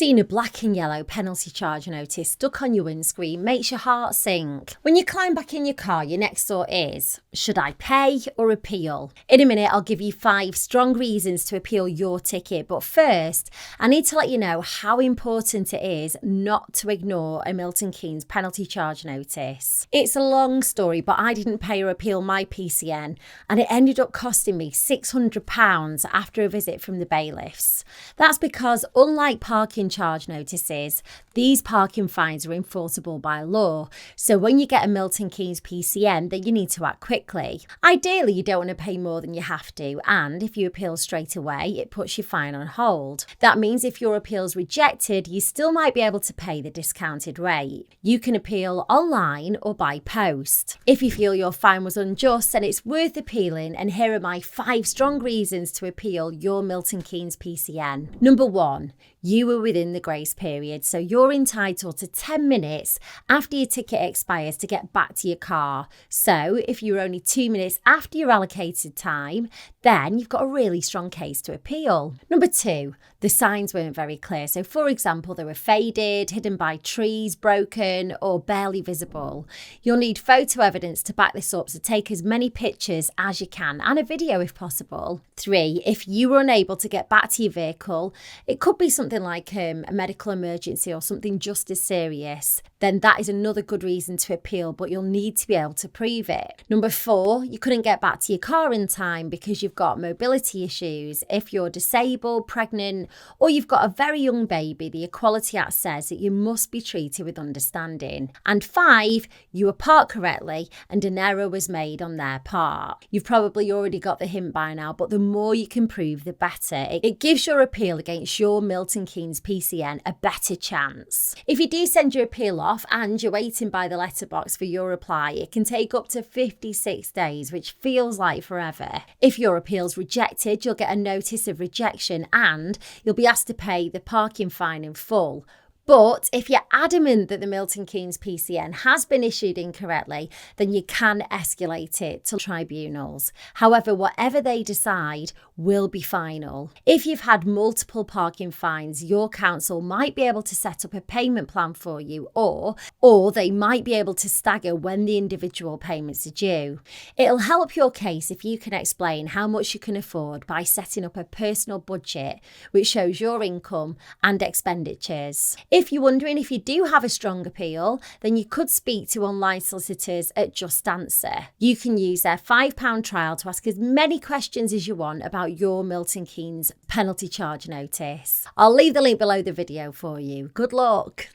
Seeing a black and yellow penalty charge notice stuck on your windscreen makes your heart sink. When you climb back in your car, your next thought is, should I pay or appeal? In a minute, I'll give you 5 strong reasons to appeal your ticket. But first, I need to let you know how important it is not to ignore a Milton Keynes penalty charge notice. It's a long story, but I didn't pay or appeal my PCN, and it ended up costing me £600 after a visit from the bailiffs. That's because, unlike parking charge notices, these parking fines are enforceable by law. So when you get a Milton Keynes PCN, then you need to act quickly. Ideally, you don't want to pay more than you have to, and if you appeal straight away, it puts your fine on hold. That means if your appeal's rejected, you still might be able to pay the discounted rate. You can appeal online or by post. If you feel your fine was unjust, then it's worth appealing, and here are my 5 strong reasons to appeal your Milton Keynes PCN. Number 1, you were within the grace period, so you're entitled to 10 minutes after your ticket expires to get back to your car. So if you're only 2 minutes after your allocated time, then you've got a really strong case to appeal. Number 2, the signs weren't very clear. So for example, they were faded, hidden by trees, broken, or barely visible. You'll need photo evidence to back this up, so take as many pictures as you can and a video if possible. 3, if you were unable to get back to your vehicle, it could be something like a medical emergency or something just as serious, then that is another good reason to appeal, but you'll need to be able to prove it. Number 4, you couldn't get back to your car in time because you've got mobility issues. If you're disabled, pregnant, or you've got a very young baby, the Equality Act says that you must be treated with understanding. And 5, you were parked correctly and an error was made on their part. You've probably already got the hint by now, but the more you can prove, the better. It gives your appeal against your Milton Keynes PCN a better chance. If you do send your appeal off and you're waiting by the letterbox for your reply, it can take up to 56 days, which feels like forever. If your appeal's rejected, you'll get a notice of rejection and you'll be asked to pay the parking fine in full. But if you're adamant that the Milton Keynes PCN has been issued incorrectly, then you can escalate it to tribunals. However, whatever they decide will be final. If you've had multiple parking fines, your council might be able to set up a payment plan for you, or they might be able to stagger when the individual payments are due. It'll help your case if you can explain how much you can afford by setting up a personal budget which shows your income and expenditures. If you're wondering if you do have a strong appeal, then you could speak to online solicitors at JustAnswer. You can use their £5 trial to ask as many questions as you want about your Milton Keynes penalty charge notice. I'll leave the link below the video for you. Good luck.